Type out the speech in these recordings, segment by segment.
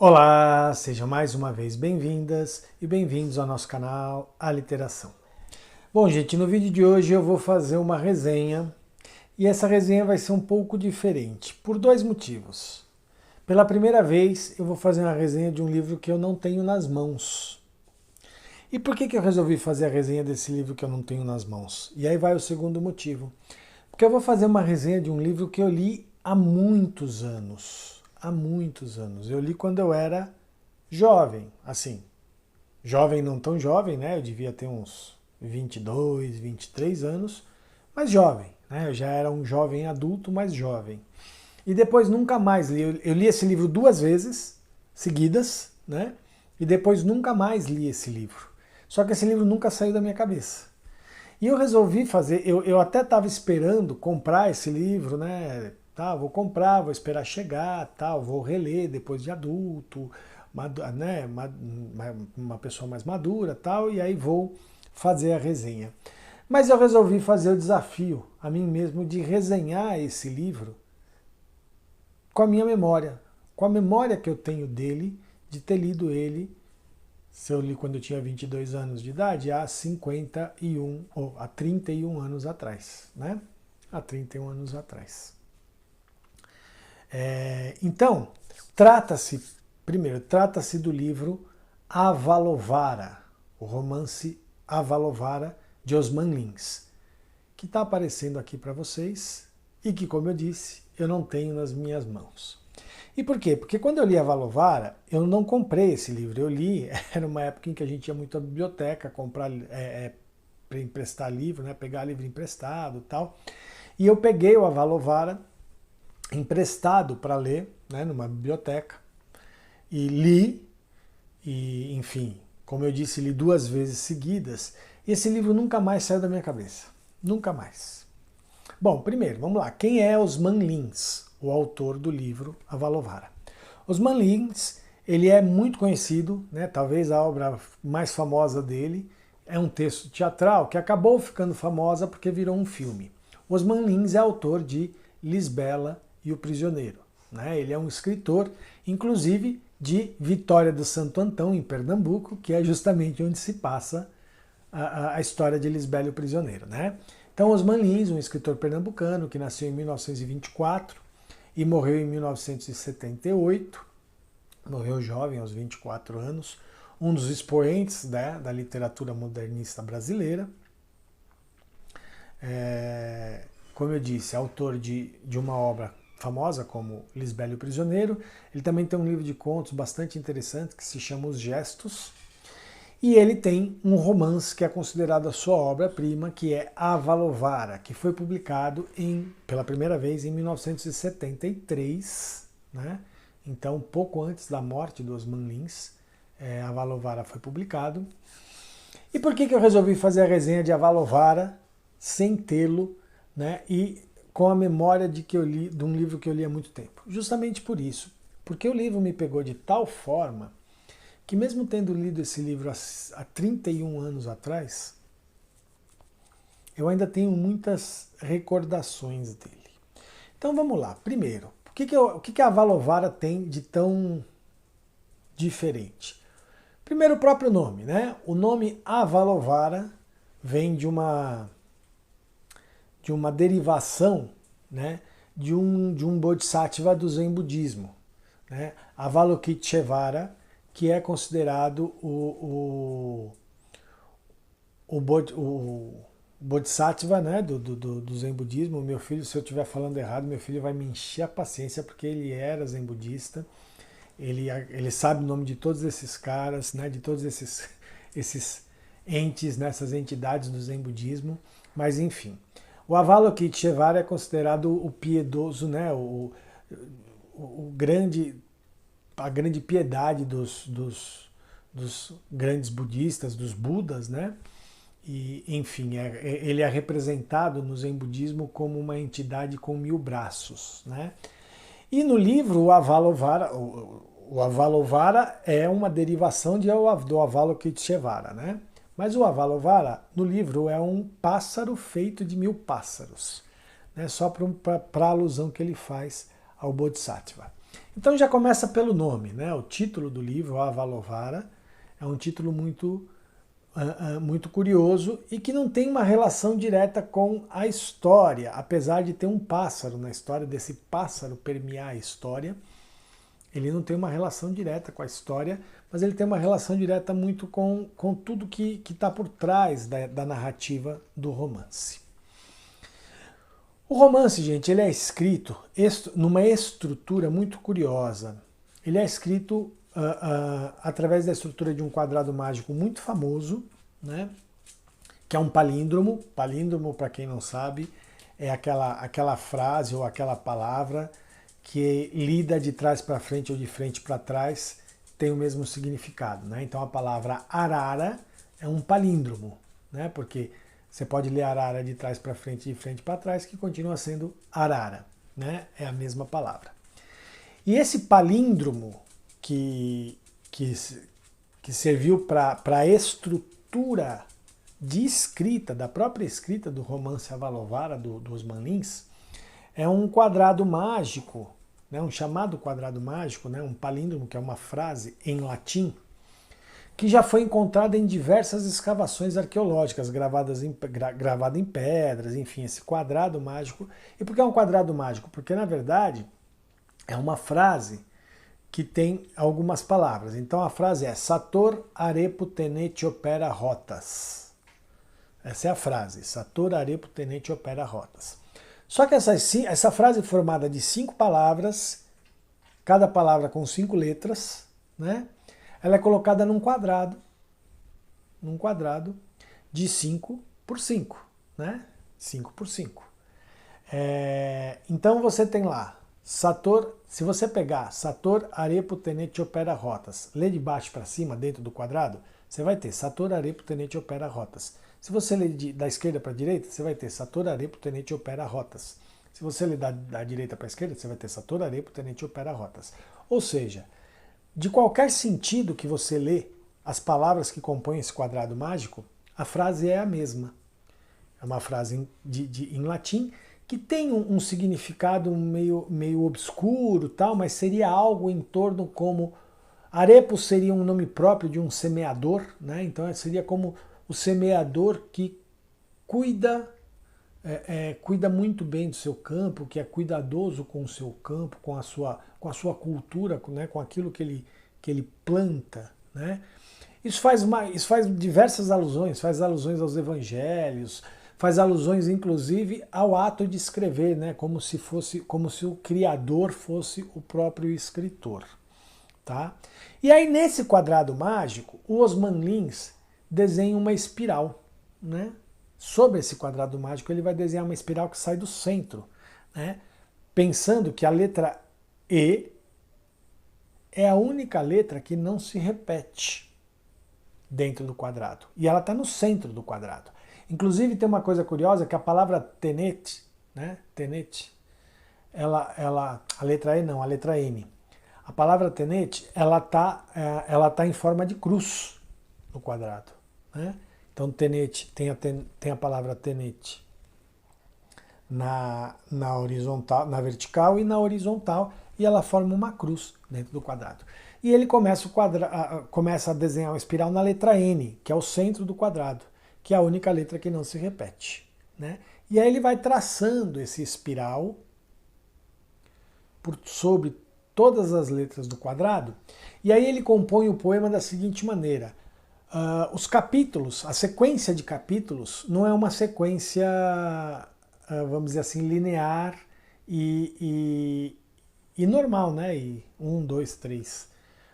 Olá, sejam mais uma vez bem-vindas e bem-vindos ao nosso canal Aliteração. Bom, gente, no vídeo de hoje eu vou fazer uma resenha e essa resenha vai ser um pouco diferente, por dois motivos. Pela primeira vez eu vou fazer uma resenha de um livro que eu não tenho nas mãos. E por que eu resolvi fazer a resenha desse livro que eu não tenho nas mãos? E aí vai o segundo motivo. Porque eu vou fazer uma resenha de um livro que eu li há muitos anos. Há muitos anos. Eu li quando eu era jovem, assim. Jovem não tão jovem, né? Eu devia ter uns 22, 23 anos, mas jovem, né? Eu já era um jovem adulto, mas jovem. E depois nunca mais li. Eu li esse livro duas vezes seguidas, né? E depois nunca mais li esse livro. Só que esse livro nunca saiu da minha cabeça. E eu resolvi fazer, eu até estava esperando comprar esse livro, né? Tá, vou comprar, vou esperar chegar, tal, vou reler depois de adulto, né? Uma pessoa mais madura, tal, e aí vou fazer a resenha. Mas eu resolvi fazer o desafio a mim mesmo de resenhar esse livro com a minha memória, com a memória que eu tenho dele, de ter lido ele. Se eu li quando eu tinha 22 anos de idade, há 51, ou há 31 anos atrás, né? Há 31 anos atrás. Então, trata-se do livro Avalovara, o romance Avalovara, de Osman Lins, que está aparecendo aqui para vocês e que, como eu disse, eu não tenho nas minhas mãos. E por quê? Porque quando eu li Avalovara, eu não comprei esse livro. Eu li, era uma época em que a gente ia muito à biblioteca comprar, para emprestar livro, né? Pegar livro emprestado e tal. E eu peguei o Avalovara emprestado para ler, né? Numa biblioteca. E li, e enfim, como eu disse, li duas vezes seguidas. E esse livro nunca mais saiu da minha cabeça. Nunca mais. Bom, primeiro, vamos lá. Quem é Osman Lins, o autor do livro Avalovara? Osman Lins, ele é muito conhecido, né? Talvez a obra mais famosa dele é um texto teatral que acabou ficando famosa porque virou um filme. Osman Lins é autor de Lisbela e o Prisioneiro, né? Ele é um escritor, inclusive, de Vitória do Santo Antão, em Pernambuco, que é justamente onde se passa a história de Lisbela e o Prisioneiro, né? Então, Osman Lins, um escritor pernambucano que nasceu em 1924 e morreu em 1978, morreu jovem, aos 24 anos, um dos expoentes, né, da literatura modernista brasileira. Como eu disse, autor de uma obra famosa como Lisbela e o Prisioneiro. Ele também tem um livro de contos bastante interessante que se chama Os Gestos. E ele tem um romance que é considerado a sua obra-prima, que é Avalovara, que foi publicado pela primeira vez em 1973, né? Então, pouco antes da morte do Osman Lins, Avalovara foi publicado. E por que eu resolvi fazer a resenha de Avalovara sem tê-lo, né? E com a memória de um livro que eu li há muito tempo? Justamente por isso, porque o livro me pegou de tal forma que mesmo tendo lido esse livro há 31 anos atrás, eu ainda tenho muitas recordações dele. Então vamos lá. Primeiro, o que a Avalovara tem de tão diferente? Primeiro, o próprio nome, né? O nome Avalovara vem de uma derivação, né? de um bodhisattva do Zen budismo, né? Avalokiteshvara, que é considerado o Bodhisattva, né, do Zen budismo. Meu filho, se eu estiver falando errado, meu filho vai me encher a paciência, porque ele era Zen budista, ele sabe o nome de todos esses caras, né, de todos esses entes, nessas entidades do Zen budismo, mas enfim. O Avalokiteshvara é considerado o piedoso, né, a grande piedade dos grandes budistas, dos Budas, né? E, enfim, ele é representado no Zen budismo como uma entidade com 1000 braços, né? E no livro, o Avalovara é uma derivação do Avalokiteshvara, né? Mas o Avalovara, no livro, é um pássaro feito de 1000 pássaros, né? Só para a alusão que ele faz ao Bodhisattva. Então já começa pelo nome, né? O título do livro, Avalovara, é um título muito curioso e que não tem uma relação direta com a história, apesar de ter um pássaro na história, desse pássaro permear a história. Ele não tem uma relação direta com a história, mas ele tem uma relação direta muito com tudo que está por trás da narrativa do romance. O romance, gente, ele é escrito numa estrutura muito curiosa. Ele é escrito através da estrutura de um quadrado mágico muito famoso, né? Que é um palíndromo. Palíndromo, para quem não sabe, é aquela frase ou aquela palavra que lida de trás para frente ou de frente para trás, tem o mesmo significado, né? Então a palavra arara é um palíndromo, né? Porque você pode ler arara de trás para frente e de frente para trás, que continua sendo arara, né? É a mesma palavra. E esse palíndromo que serviu para a estrutura de escrita, da própria escrita do romance Avalovara, do Osman Lins, é um quadrado mágico, né, um chamado quadrado mágico, né, um palíndromo, que é uma frase em latim, que já foi encontrada em diversas escavações arqueológicas, gravado em pedras, enfim, esse quadrado mágico. E por que é um quadrado mágico? Porque, na verdade, é uma frase que tem algumas palavras. Então a frase é Sator arepo tenete opera rotas. Essa é a frase, Sator arepo tenete opera rotas. Só que essa frase é formada de 5 palavras, cada palavra com 5 letras, né? Ela é colocada num quadrado de 5 por 5, né? 5 por 5. Então você tem lá, Sator, se você pegar Sator arepo tenete opera rotas, ler de baixo para cima, dentro do quadrado, você vai ter Sator arepo tenete opera rotas. Se você ler da esquerda para a direita, você vai ter Sator arepo tenete opera rotas. Se você ler da direita para a esquerda, você vai ter Sator arepo tenete opera rotas. Ou seja, de qualquer sentido que você lê as palavras que compõem esse quadrado mágico, a frase é a mesma. É uma frase em latim que tem um significado meio obscuro, tal, mas seria algo em torno como... Arepo seria um nome próprio de um semeador, né? Então seria como o semeador que cuida muito bem do seu campo, que é cuidadoso com o seu campo, com a sua cultura, né? Com aquilo que ele planta, né? Isso faz diversas alusões, faz alusões aos evangelhos, faz alusões inclusive ao ato de escrever, né? Como se o criador fosse o próprio escritor, tá? E aí nesse quadrado mágico, o Osman Lins desenha uma espiral, né? Sobre esse quadrado mágico ele vai desenhar uma espiral que sai do centro, né? Pensando que a letra E é a única letra que não se repete dentro do quadrado. E ela está no centro do quadrado. Inclusive tem uma coisa curiosa, que a palavra tenete, né? Tenete, a letra E não, a letra N. A palavra tenete, ela tá em forma de cruz no quadrado, né? Então tenete, tem a palavra tenete na horizontal, na vertical e na horizontal, e ela forma uma cruz dentro do quadrado. E ele começa a desenhar uma espiral na letra N, que é o centro do quadrado, que é a única letra que não se repete, né? E aí ele vai traçando esse espiral sobre todas as letras do quadrado, e aí ele compõe o poema da seguinte maneira. Os capítulos, a sequência de capítulos, não é uma sequência, vamos dizer assim, linear e normal, né? E 1, 2, 3.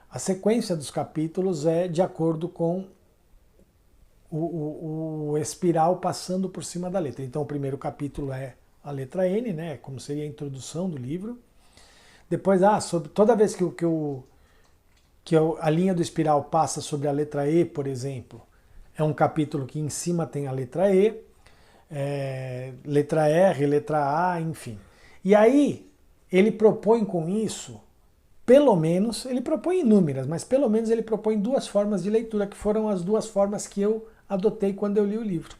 A sequência dos capítulos é de acordo com o espiral passando por cima da letra. Então o primeiro capítulo é a letra N, né? Como seria a introdução do livro. Depois, toda vez que a linha do espiral passa sobre a letra E, por exemplo, é um capítulo que em cima tem a letra E, letra R, letra A, enfim. E aí ele propõe com isso, pelo menos, ele propõe inúmeras, mas pelo menos ele propõe 2 formas de leitura, que foram as 2 formas que eu adotei quando eu li o livro,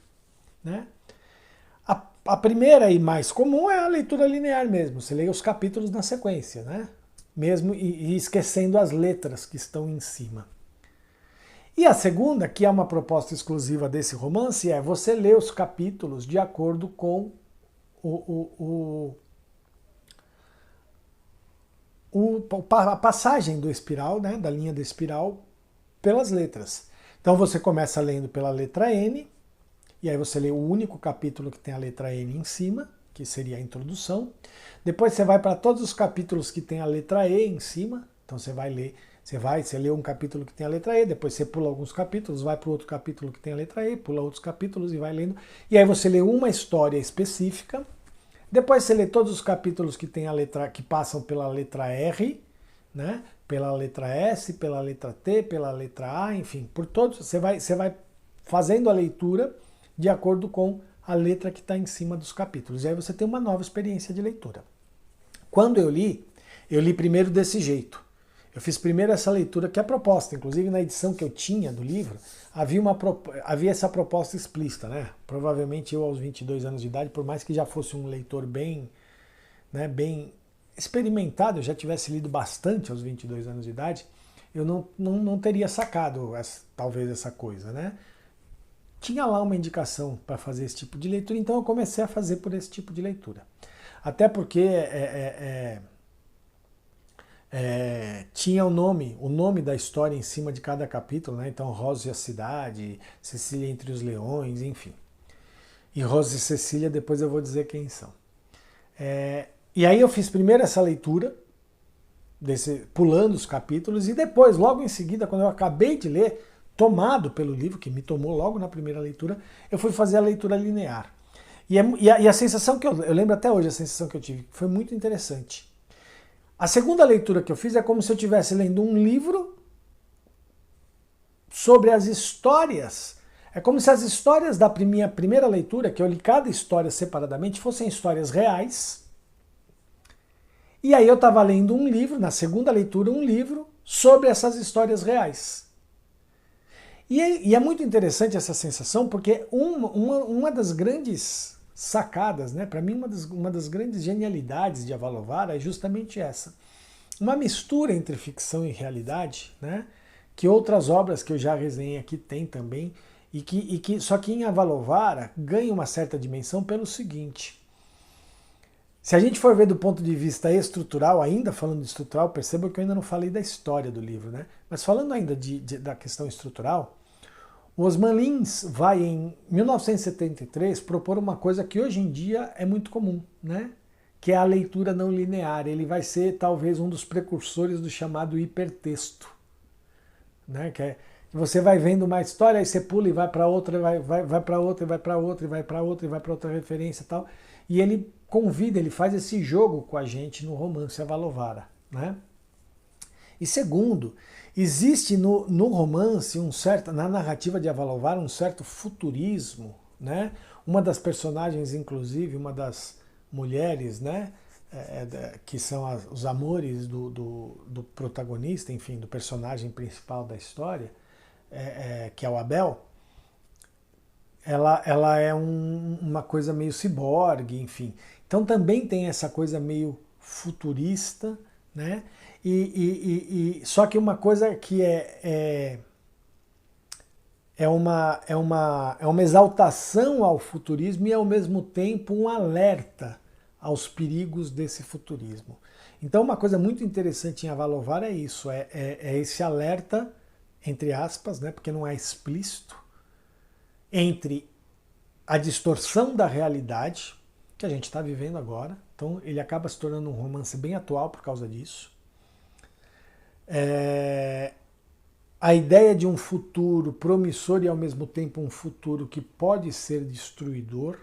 né? A primeira e mais comum é a leitura linear mesmo, você lê os capítulos na sequência, né? mesmo e esquecendo as letras que estão em cima. E a segunda, que é uma proposta exclusiva desse romance, é você ler os capítulos de acordo com a passagem do espiral, né, da linha do espiral, pelas letras. Então você começa lendo pela letra N, e aí você lê o único capítulo que tem a letra N em cima, que seria a introdução. Depois você vai para todos os capítulos que tem a letra E em cima. Então você vai ler, você lê um capítulo que tem a letra E, depois você pula alguns capítulos, vai para outro capítulo que tem a letra E, pula outros capítulos e vai lendo. E aí você lê uma história específica. Depois você lê todos os capítulos que tem a letra, que passam pela letra R, né? Pela letra S, pela letra T, pela letra A, enfim, por todos. Você vai fazendo a leitura de acordo com a letra que está em cima dos capítulos. E aí você tem uma nova experiência de leitura. Quando eu li primeiro desse jeito. Eu fiz primeiro essa leitura, que é a proposta. Inclusive, na edição que eu tinha do livro, havia essa proposta explícita, né? Provavelmente eu, aos 22 anos de idade, por mais que já fosse um leitor bem experimentado, eu já tivesse lido bastante aos 22 anos de idade, eu não teria sacado talvez essa coisa, né? Tinha lá uma indicação para fazer esse tipo de leitura, então eu comecei a fazer por esse tipo de leitura. Até porque tinha o nome da história em cima de cada capítulo, né? Então Rosa e a Cidade, Cecília entre os Leões, enfim. E Rosa e Cecília, depois eu vou dizer quem são. E aí eu fiz primeiro essa leitura, pulando os capítulos, e depois, logo em seguida, quando eu acabei de ler, tomado pelo livro, que me tomou logo na primeira leitura, eu fui fazer a leitura linear. E a sensação que eu lembro até hoje, a sensação que eu tive, foi muito interessante. A segunda leitura que eu fiz é como se eu estivesse lendo um livro sobre as histórias. É como se as histórias da minha primeira leitura, que eu li cada história separadamente, fossem histórias reais. E aí eu estava lendo um livro, na segunda leitura, um livro sobre essas histórias reais. E é muito interessante essa sensação, porque uma das grandes sacadas, né, para mim uma das grandes genialidades de Avalovara é justamente essa. Uma mistura entre ficção e realidade, né, que outras obras que eu já resenhei aqui têm também, só que em Avalovara ganha uma certa dimensão pelo seguinte. Se a gente for ver do ponto de vista estrutural, ainda falando de estrutural, perceba que eu ainda não falei da história do livro, né? Mas falando ainda da questão estrutural, o Osman Lins vai, em 1973, propor uma coisa que hoje em dia é muito comum, né? Que é a leitura não linear. Ele vai ser talvez um dos precursores do chamado hipertexto, né? Que você vai vendo uma história, aí você pula e vai para outra, vai para outra, e vai para outra, e vai para outra, e vai para outra referência e tal. E ele ele faz esse jogo com a gente no romance Avalovara, né? E segundo, existe no romance na narrativa de Avalovara um certo futurismo, né? Uma das personagens, inclusive, uma das mulheres, né? Que são os amores do protagonista, enfim, do personagem principal da história, que é o Abel. Ela é uma coisa meio ciborgue, enfim. Então também tem essa coisa meio futurista, né? Só que uma coisa que é uma exaltação ao futurismo e ao mesmo tempo um alerta aos perigos desse futurismo. Então uma coisa muito interessante em Avalovara é isso, é esse alerta, entre aspas, né? Porque não é explícito, entre a distorção da realidade que a gente está vivendo agora. Então ele acaba se tornando um romance bem atual por causa disso. A ideia de um futuro promissor e ao mesmo tempo um futuro que pode ser destruidor.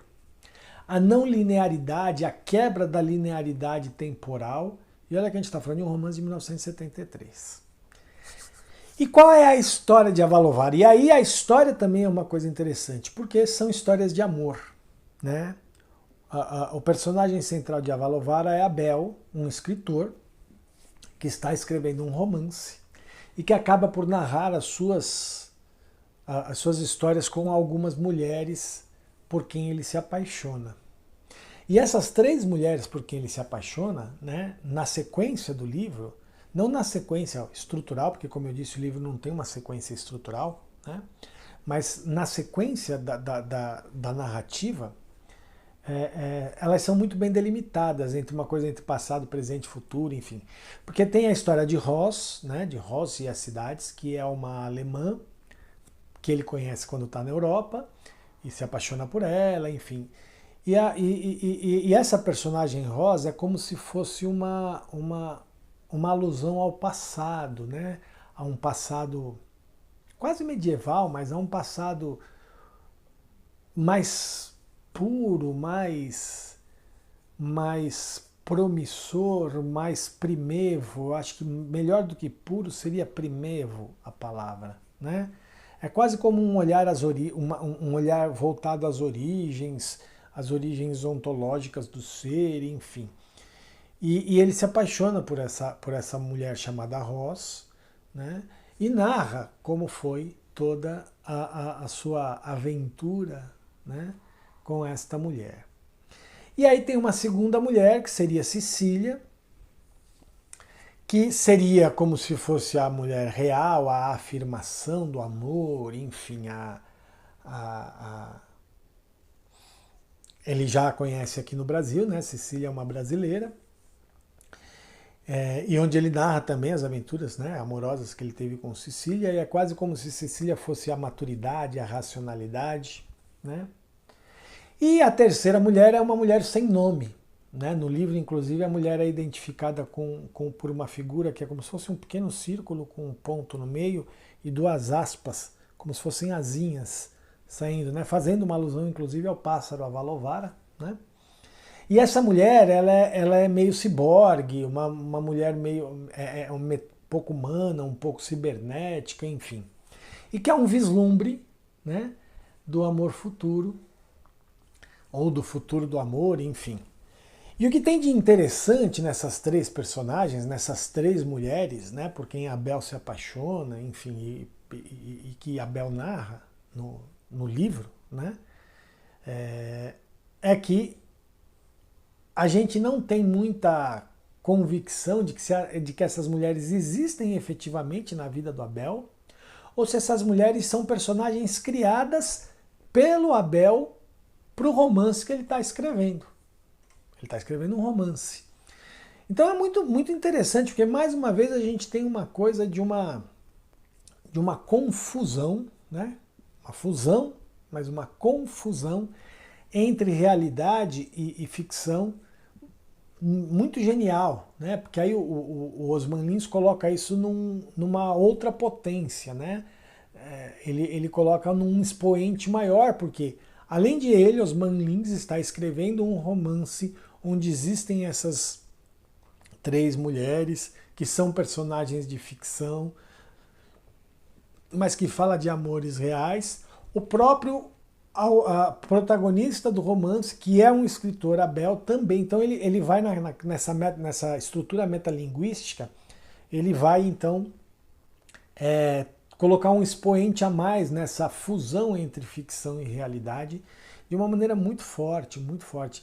A não linearidade, a quebra da linearidade temporal. E olha que a gente está falando de um romance de 1973. E qual é a história de Avalovara? E aí a história também é uma coisa interessante, porque são histórias de amor, né? O personagem central de Avalovara é Abel, um escritor que está escrevendo um romance e que acaba por narrar as suas histórias com algumas mulheres por quem ele se apaixona. E essas 3 mulheres por quem ele se apaixona, né, na sequência do livro, não na sequência estrutural, porque como eu disse, o livro não tem uma sequência estrutural, né? Mas na sequência da narrativa, elas são muito bem delimitadas entre uma coisa entre passado, presente e futuro, enfim. Porque tem a história de Ross, né, de Ross e as cidades, que é uma alemã que ele conhece quando está na Europa e se apaixona por ela, enfim. E essa personagem Ross é como se fosse uma alusão ao passado, né? A um passado quase medieval, mas a um passado mais puro, mais promissor, mais primevo. Acho que melhor do que puro seria primevo a palavra, né? É quase como um olhar, um olhar voltado às origens ontológicas do ser, enfim. E ele se apaixona por essa mulher chamada Ross, né? E narra como foi toda a sua aventura, né, com esta mulher. E aí tem uma segunda mulher, que seria Cecília, que seria como se fosse a mulher real, a afirmação do amor, enfim, ele já a conhece aqui no Brasil, né? Cecília é uma brasileira, e onde ele narra também as aventuras, né, amorosas que ele teve com Cecília, e é quase como se Cecília fosse a maturidade, a racionalidade, né? E a terceira mulher é uma mulher sem nome, né? No livro, inclusive, a mulher é identificada por uma figura que é como se fosse um pequeno círculo com um ponto no meio e duas aspas, como se fossem asinhas saindo, né? Fazendo uma alusão, inclusive, ao pássaro Avalovara, né? E essa mulher, ela é meio ciborgue, uma mulher meio um pouco humana, um pouco cibernética, enfim. E que é um vislumbre, né, do amor futuro, ou do futuro do amor, enfim. E o que tem de interessante nessas três personagens, nessas três mulheres, né, por quem Abel se apaixona, enfim, e que Abel narra no livro, né, é que a gente não tem muita convicção de que essas mulheres existem efetivamente na vida do Abel, ou se essas mulheres são personagens criadas pelo Abel para o romance que ele está escrevendo. Ele está escrevendo um romance. Então é muito, muito interessante, porque mais uma vez a gente tem uma coisa de uma confusão, né? Uma fusão, mas uma confusão entre realidade e ficção muito genial, né? Porque aí o Osman Lins coloca isso numa outra potência, né? Ele coloca num expoente maior, porque além de ele, Osman Lins está escrevendo um romance onde existem essas três mulheres que são personagens de ficção, mas que fala de amores reais. O próprio a protagonista do romance, que é um escritor, Abel, também. Então ele vai nessa estrutura metalinguística, ele vai então colocar um expoente a mais nessa fusão entre ficção e realidade de uma maneira muito forte, muito forte.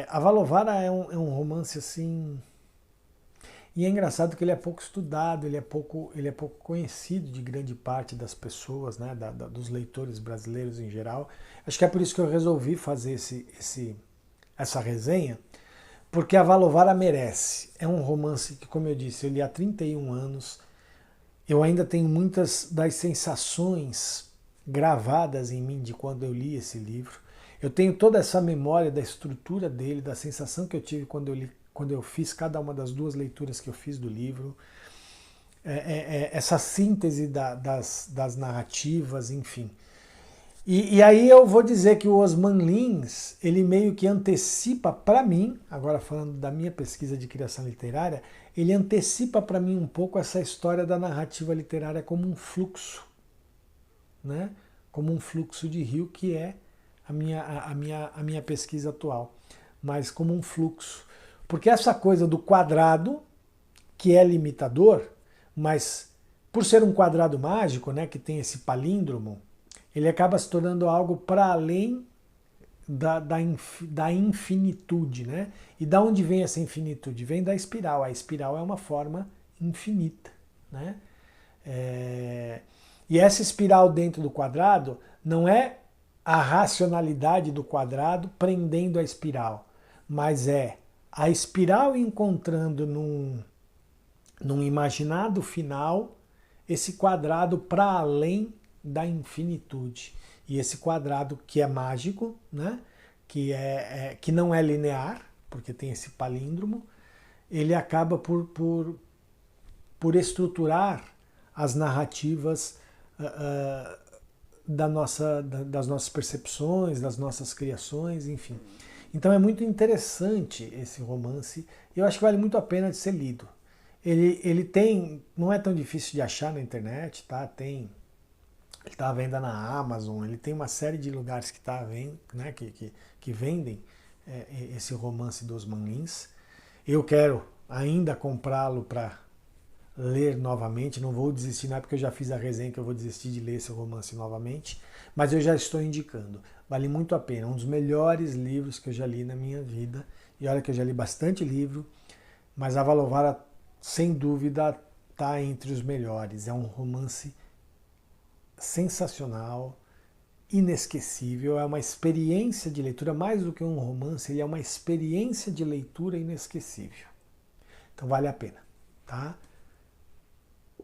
Avalovara é um romance assim. E é engraçado que ele é pouco estudado, ele é pouco conhecido de grande parte das pessoas, né, dos leitores brasileiros em geral. Acho que é por isso que eu resolvi fazer essa resenha, porque Avalovara merece. É um romance que, como eu disse, eu li há 31 anos. Eu ainda tenho muitas das sensações gravadas em mim de quando eu li esse livro. Eu tenho toda essa memória da estrutura dele, da sensação que eu tive quando eu fiz cada uma das duas leituras que eu fiz do livro, essa síntese das narrativas, enfim. E aí eu vou dizer que o Osman Lins, ele meio que antecipa para mim, agora falando da minha pesquisa de criação literária, ele antecipa para mim um pouco essa história da narrativa literária como um fluxo, né? Como um fluxo de rio, que é a minha pesquisa atual, mas como um fluxo. Porque essa coisa do quadrado, que é limitador, mas por ser um quadrado mágico, né, que tem esse palíndromo, ele acaba se tornando algo para além da infinitude. Né? E da onde vem essa infinitude? Vem da espiral. A espiral é uma forma infinita, né? E essa espiral dentro do quadrado não é a racionalidade do quadrado prendendo a espiral, mas é a espiral encontrando num imaginado final esse quadrado para além da infinitude. E esse quadrado que é mágico, né? Que não é linear, porque tem esse palíndromo, ele acaba por estruturar as narrativas das nossas percepções, das nossas criações, enfim. Então é muito interessante esse romance, e eu acho que vale muito a pena de ser lido. Ele tem, não é tão difícil de achar na internet, tá? Ele está à venda na Amazon, ele tem uma série de lugares que está vendo, né, que vendem esse romance dos Osman Lins. Eu quero ainda comprá-lo para ler novamente, não vou desistir, não é porque eu já fiz a resenha que eu vou desistir de ler esse romance novamente, mas eu já estou indicando, vale muito a pena, um dos melhores livros que eu já li na minha vida, e olha que eu já li bastante livro, mas Avalovara, sem dúvida, está entre os melhores, é um romance sensacional, inesquecível, é uma experiência de leitura, mais do que um romance, ele é uma experiência de leitura inesquecível, então vale a pena, tá?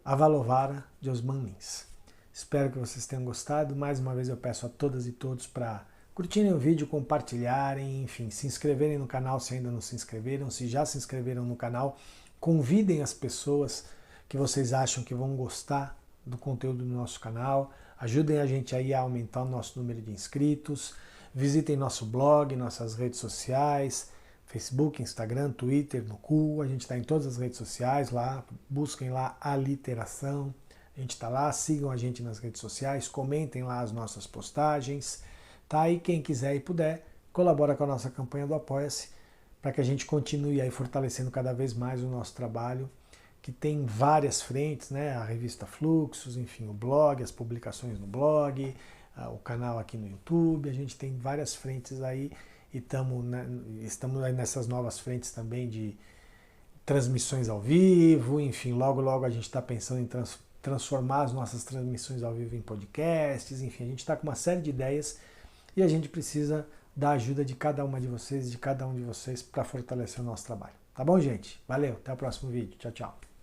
Avalovara, de Osman Lins. Espero que vocês tenham gostado. Mais uma vez eu peço a todas e todos para curtirem o vídeo, compartilharem, enfim, se inscreverem no canal se ainda não se inscreveram. Se já se inscreveram no canal, convidem as pessoas que vocês acham que vão gostar do conteúdo do nosso canal. Ajudem a gente aí a aumentar o nosso número de inscritos. Visitem nosso blog, nossas redes sociais, Facebook, Instagram, Twitter, no Cu, a gente está em todas as redes sociais lá, busquem lá a literação, a gente está lá, sigam a gente nas redes sociais, comentem lá as nossas postagens, tá? E quem quiser e puder, colabora com a nossa campanha do Apoia-se, para que a gente continue aí fortalecendo cada vez mais o nosso trabalho, que tem várias frentes, né? A revista Fluxos, enfim, o blog, as publicações no blog, o canal aqui no YouTube, a gente tem várias frentes aí, e estamos aí nessas novas frentes também de transmissões ao vivo, enfim, logo logo a gente está pensando em transformar as nossas transmissões ao vivo em podcasts, enfim, a gente está com uma série de ideias e a gente precisa da ajuda de cada uma de vocês, de cada um de vocês para fortalecer o nosso trabalho. Tá bom, gente? Valeu, até o próximo vídeo. Tchau, tchau.